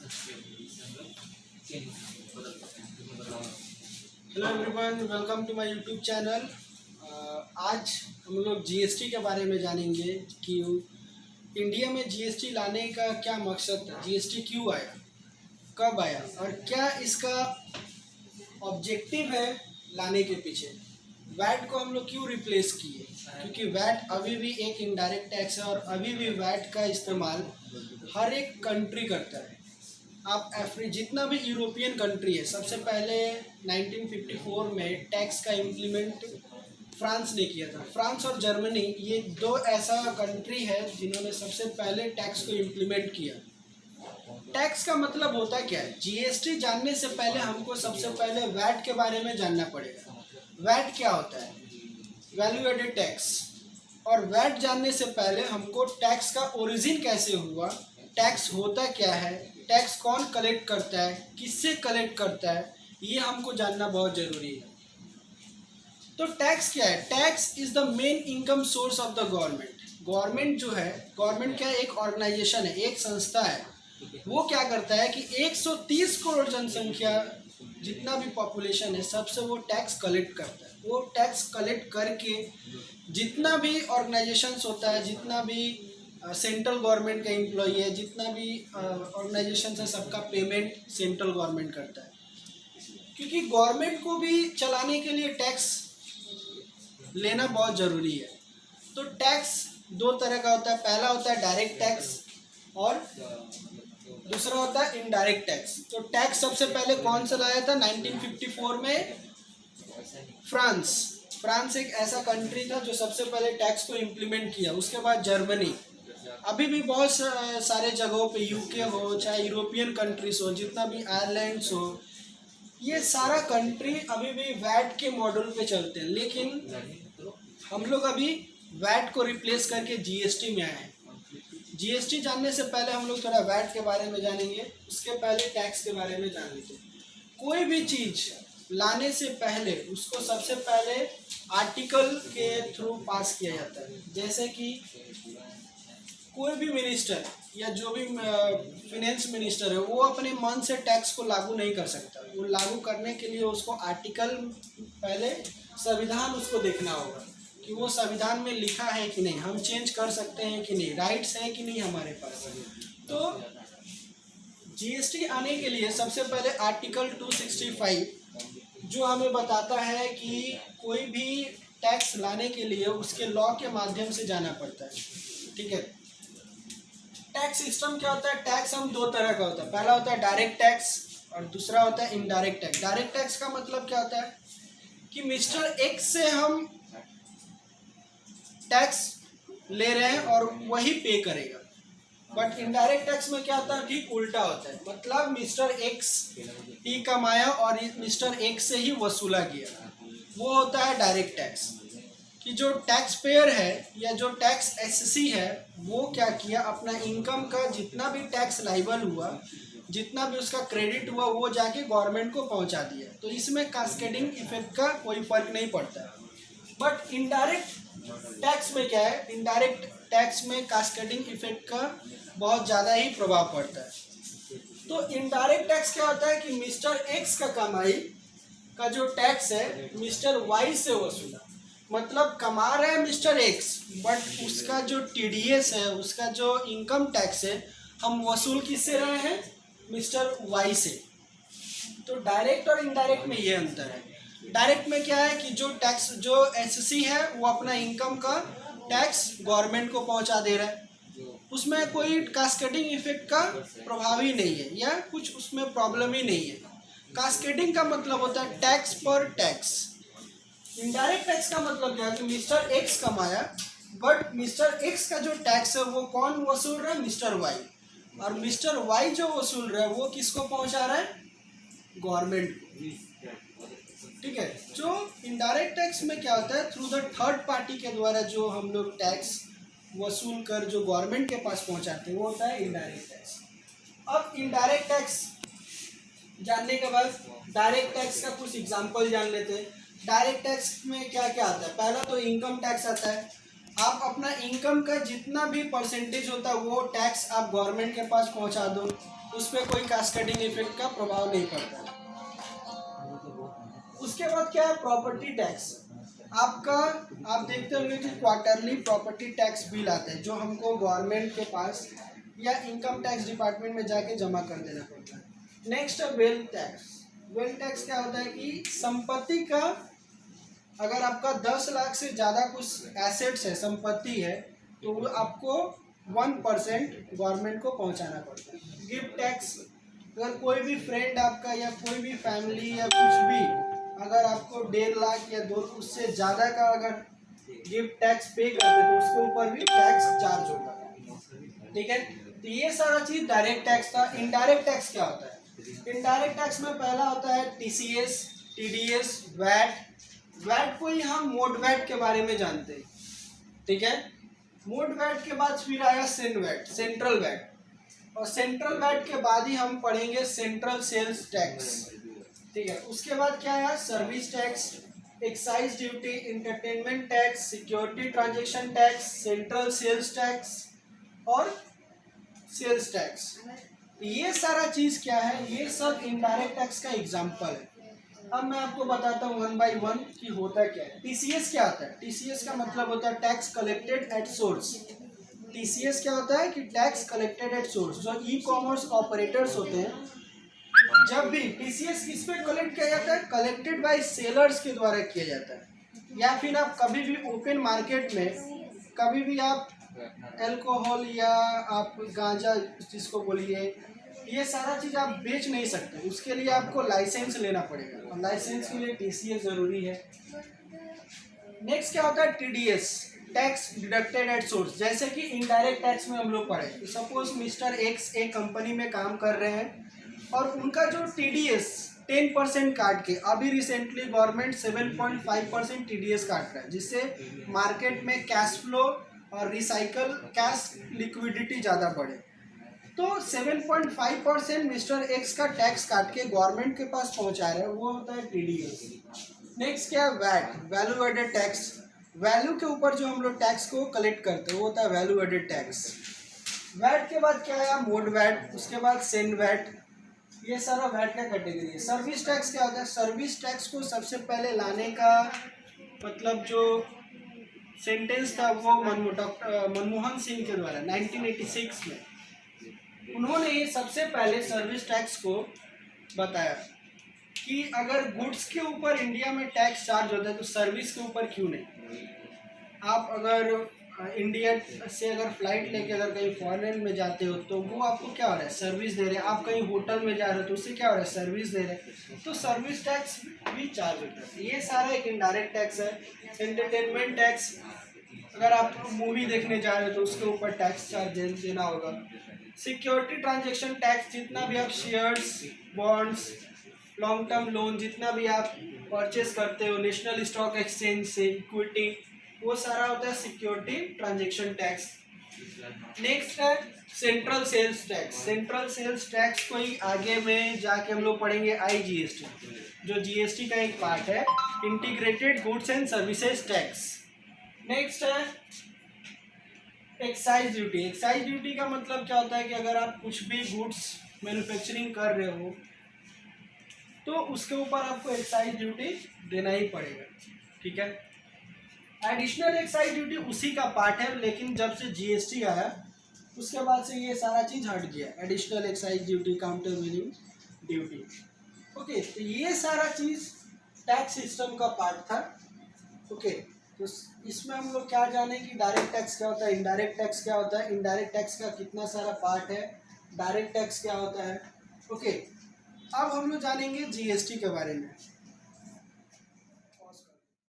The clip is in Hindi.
Hello everyone, welcome to my YouTube channel. आज हम लोग जीएसटी के बारे में जानेंगे कि इंडिया में जीएसटी लाने का क्या मकसद था, जीएसटी क्यों आया, कब आया और क्या इसका ऑब्जेक्टिव है लाने के पीछे। वैट को हम लोग क्यों रिप्लेस किए, क्योंकि वैट अभी भी एक इनडायरेक्ट टैक्स है और अभी भी वैट का इस्तेमाल हर एक कंट्री करता है। आप जितना भी यूरोपियन कंट्री है, सबसे पहले 1954 में टैक्स का इम्प्लीमेंट फ्रांस ने किया था। फ्रांस और जर्मनी ये दो ऐसा कंट्री है जिन्होंने सबसे पहले टैक्स को इम्प्लीमेंट किया। टैक्स का मतलब होता क्या है? जीएसटी जानने से पहले हमको सबसे पहले वैट के बारे में जानना पड़ेगा। वैट क्या होता है? Value added tax. और वैट जानने से पहले हमको टैक्स का ओरिजिन कैसे हुआ, टैक्स होता क्या है, टैक्स कौन कलेक्ट करता है, किससे कलेक्ट करता है, ये हमको जानना बहुत ज़रूरी है। तो टैक्स क्या है? Tax is the main income source of the government. Government जो है, गवर्नमेंट क्या है? एक ऑर्गेनाइजेशन है, एक संस्था है। वो क्या करता है कि 130 करोड़ जनसंख्या जितना भी पॉपुलेशन है सबसे वो टैक्स कलेक्ट करता है। वो टैक्स कलेक्ट करके जितना भी ऑर्गेनाइजेशंस होता है, जितना भी सेंट्रल गवर्नमेंट का एम्प्लॉई है, जितना भी ऑर्गेनाइजेशन है, सबका पेमेंट सेंट्रल गवर्नमेंट करता है। क्योंकि गवर्नमेंट को भी चलाने के लिए टैक्स लेना बहुत ज़रूरी है। तो टैक्स दो तरह का होता है। पहला होता है डायरेक्ट टैक्स और दूसरा होता है इनडायरेक्ट टैक्स। तो टैक्स सबसे पहले कौन सा लाया था? 1954 में फ्रांस एक ऐसा कंट्री था जो सबसे पहले टैक्स को इम्प्लीमेंट किया। उसके बाद जर्मनी। अभी भी बहुत सारे जगहों पे, यूके हो चाहे यूरोपियन कंट्रीज हो, जितना भी आयरलैंड्स हो, ये सारा कंट्री अभी भी वैट के मॉडल पे चलते हैं। लेकिन हम लोग अभी वैट को रिप्लेस करके जीएसटी में आए हैं। जीएसटी जानने से पहले हम लोग थोड़ा वैट के बारे में जानेंगे, उसके पहले टैक्स के बारे में जान लेते हैं। कोई भी चीज़ लाने से पहले उसको सबसे पहले आर्टिकल के थ्रू पास किया जाता है। जैसे कि कोई भी मिनिस्टर या जो भी फिनेंस मिनिस्टर है, वो अपने मन से टैक्स को लागू नहीं कर सकता। वो लागू करने के लिए उसको आर्टिकल, पहले संविधान उसको देखना होगा कि वो संविधान में लिखा है कि नहीं, हम चेंज कर सकते हैं कि नहीं, राइट्स हैं कि नहीं हमारे पास। तो जीएसटी आने के लिए सबसे पहले आर्टिकल 265 जो हमें बताता है कि कोई भी टैक्स लाने के लिए उसके लॉ के माध्यम से जाना पड़ता है। ठीक है। टैक्स सिस्टम क्या होता है? टैक्स हम दो तरह का होता है। पहला होता है डायरेक्ट टैक्स और दूसरा होता है इनडायरेक्ट टैक्स। डायरेक्ट टैक्स का मतलब क्या होता है कि मिस्टर एक्स से हम टैक्स ले रहे हैं और वही पे करेगा। बट इनडायरेक्ट टैक्स में क्या होता है? ठीक उल्टा होता है। मतलब मिस्टर एक्स ही कमाया और मिस्टर एक्स से ही वसूला गया। वो होता है डायरेक्ट टैक्स। कि जो टैक्स पेयर है या जो टैक्स एससी है, वो क्या किया, अपना इनकम का जितना भी टैक्स लाइबल हुआ, जितना भी उसका क्रेडिट हुआ, वो जाके गवर्नमेंट को पहुंचा दिया। तो इसमें कास्केडिंग इफेक्ट का कोई फर्क नहीं पड़ता है। बट इनडायरेक्ट टैक्स में क्या है? इनडायरेक्ट टैक्स में कास्केडिंग इफेक्ट का बहुत ज़्यादा ही प्रभाव पड़ता है। तो इनडायरेक्ट टैक्स क्या होता है कि मिस्टर एक्स का कमाई का जो टैक्स है मिस्टर वाई से वसूला। मतलब कमा रहा है मिस्टर एक्स, बट उसका जो टीडीएस है, उसका जो इनकम टैक्स है, हम वसूल किससे रहे हैं? मिस्टर वाई से। तो डायरेक्ट और इनडायरेक्ट में ये अंतर है। डायरेक्ट में क्या है कि जो टैक्स, जो एससी है, वो अपना इनकम का टैक्स गवर्नमेंट को पहुंचा दे रहा है। उसमें कोई कास्केडिंग इफेक्ट का प्रभाव ही नहीं है या कुछ उसमें प्रॉब्लम ही नहीं है। कास्केडिंग का मतलब होता है टैक्स पर टैक्स। इनडायरेक्ट टैक्स का मतलब क्या है कि मिस्टर एक्स कमाया, बट मिस्टर एक्स का जो टैक्स है वो कौन वसूल रहा है? Mister Y. और मिस्टर वाई जो वसूल रहा है वो किसको पहुंचा रहा है? गवर्नमेंट को। ठीक है। जो इनडायरेक्ट टैक्स में क्या होता है, थ्रू द थर्ड पार्टी के द्वारा जो हम लोग टैक्स वसूल कर जो गवर्नमेंट के पास पहुंचाते हैं, वो होता है इनडायरेक्ट टैक्स। अब इनडायरेक्ट टैक्स जानने के बाद डायरेक्ट टैक्स का कुछ एग्जांपल जान लेते हैं। डायरेक्ट टैक्स में क्या क्या आता है? पहला तो इनकम टैक्स आता है। आप अपना इनकम का जितना भी परसेंटेज होता है वो टैक्स आप गवर्नमेंट के पास पहुंचा दो, उस पर कोई कास्केडिंग इफेक्ट का प्रभाव नहीं पड़ता। उसके बाद क्या है, प्रॉपर्टी टैक्स। आपका आप देखते होंगे कि क्वार्टरली प्रॉपर्टी टैक्स बिल आता है जो हमको गवर्नमेंट के पास या इनकम टैक्स डिपार्टमेंट में जाके जमा कर देना पड़ता है। नेक्स्ट है वेल्थ टैक्स। वेल्थ टैक्स क्या होता है कि संपत्ति का, अगर आपका 10 लाख से ज़्यादा कुछ एसेट्स है, संपत्ति है, तो वो आपको 1% गवर्नमेंट को पहुंचाना पड़ता है। गिफ्ट टैक्स, अगर कोई भी फ्रेंड आपका या कोई भी फैमिली या कुछ भी अगर आपको 1.5 लाख या 2 उससे ज़्यादा का अगर गिफ्ट टैक्स पे करते हैं तो उसके ऊपर भी टैक्स चार्ज होगा। ठीक है, तो ये सारा चीज़ डायरेक्ट टैक्स था। इनडायरेक्ट टैक्स क्या होता है? इनडायरेक्ट टैक्स में पहला होता है TCS, TDS, वैट। वैट को ही हम मोड वैट के बारे में जानते हैं। ठीक है, मोड वैट के बाद फिर आया सेन वैट, सेंट्रल वैट, और सेंट्रल वैट के बाद ही हम पढ़ेंगे सेंट्रल सेल्स टैक्स। ठीक है, उसके बाद क्या आया, service tax, excise duty, entertainment tax, security transaction tax, central sales tax और सेल्स टैक्स। ये सारा चीज़ क्या है, ये सब इनडायरेक्ट टैक्स का एग्जाम्पल है। अब मैं आपको बताता हूँ 1 by 1 कि होता क्या है। TCS क्या होता है? TCS का मतलब होता है tax collected at source. TCS क्या होता है कि टैक्स कलेक्टेड एट सोर्स। जो ई-कॉमर्स ऑपरेटर्स होते हैं, जब भी TCS किस पे कलेक्ट किया जाता है, कलेक्टेड बाय सेलर्स के द्वारा किया जाता है। या फिर आप कभी भी ओपन मार्केट में कभी भी आप अल्कोहल या आप गांजा जिसको बोलिए, ये सारा चीज़ आप बेच नहीं सकते, उसके लिए आपको लाइसेंस लेना पड़ेगा और लाइसेंस के लिए TCS ज़रूरी है। नेक्स्ट क्या होता है, TDS, tax deducted at source. जैसे कि इनडायरेक्ट टैक्स में हम लोग पढ़े, सपोज मिस्टर X एक कंपनी में काम कर रहे हैं और उनका जो TDS 10% काट के, अभी रिसेंटली गवर्नमेंट 7.5% TDS काट रहा है, जिससे मार्केट में कैश फ्लो और रिसाइकल कैश लिक्विडिटी ज़्यादा बढ़े। तो 7.5% मिस्टर X का टैक्स काट के गवर्नमेंट के पास पहुंचा रहे हैं, वो होता है TDS। नेक्स्ट क्या है, VAT, value added tax. Value के ऊपर जो हम लोग टैक्स को कलेक्ट करते हैं वो होता है वैल्यू एडेड टैक्स। वैट के बाद क्या है, मोड वैट, उसके बाद सेन वैट। ये सारा वैट का कैटेगरी है। सर्विस टैक्स क्या होता है? सर्विस टैक्स को सबसे पहले लाने का मतलब जो सेंटेंस था वो डॉक्टर मनमोहन सिंह के द्वारा 1986 में उन्होंने ये सबसे पहले सर्विस टैक्स को बताया कि अगर गुड्स के ऊपर इंडिया में टैक्स चार्ज होता है तो सर्विस के ऊपर क्यों नहीं। आप अगर इंडिया से अगर फ्लाइट लेके अगर कहीं फॉरेन में जाते हो तो वो आपको क्या हो रहा है, सर्विस दे रहे हैं। आप कहीं होटल में जा रहे हो तो उससे क्या हो रहा है, सर्विस दे रहे हैं, तो सर्विस टैक्स भी चार्ज होता है। ये सारा एक इनडायरेक्ट टैक्स है। एंटरटेनमेंट टैक्स, अगर आप मूवी देखने जा रहे हो तो उसके ऊपर टैक्स चार्ज देना होगा। सिक्योरिटी ट्रांजैक्शन टैक्स, जितना भी आप shares, bonds, long term loan जितना भी आप परचेस करते हो नेशनल स्टॉक एक्सचेंज से, इक्विटी, वो सारा होता है सिक्योरिटी ट्रांजैक्शन टैक्स। नेक्स्ट है central sales tax. Central sales tax को ही आगे में जाके हम लोग पढ़ेंगे IGST, जो GST का एक पार्ट है, integrated goods and services tax. Next है एक्साइज ड्यूटी। एक्साइज ड्यूटी का मतलब क्या होता है कि अगर आप कुछ भी गुड्स मैन्युफैक्चरिंग कर रहे हो तो उसके ऊपर आपको एक्साइज ड्यूटी देना ही पड़ेगा। ठीक है, एडिशनल एक्साइज ड्यूटी उसी का पार्ट है, लेकिन जब से GST आया उसके बाद से ये सारा चीज़ हट गया, additional excise duty, counter वीलिंग duty. Okay, तो ये सारा चीज़ टैक्स सिस्टम का पार्ट था। ओके, तो इसमें हम लोग क्या जाने कि डायरेक्ट टैक्स क्या होता है, इनडायरेक्ट टैक्स क्या होता है, इनडायरेक्ट टैक्स का कितना सारा पार्ट है, डायरेक्ट टैक्स क्या होता है। ओके, अब हम लोग जानेंगे GST के बारे में।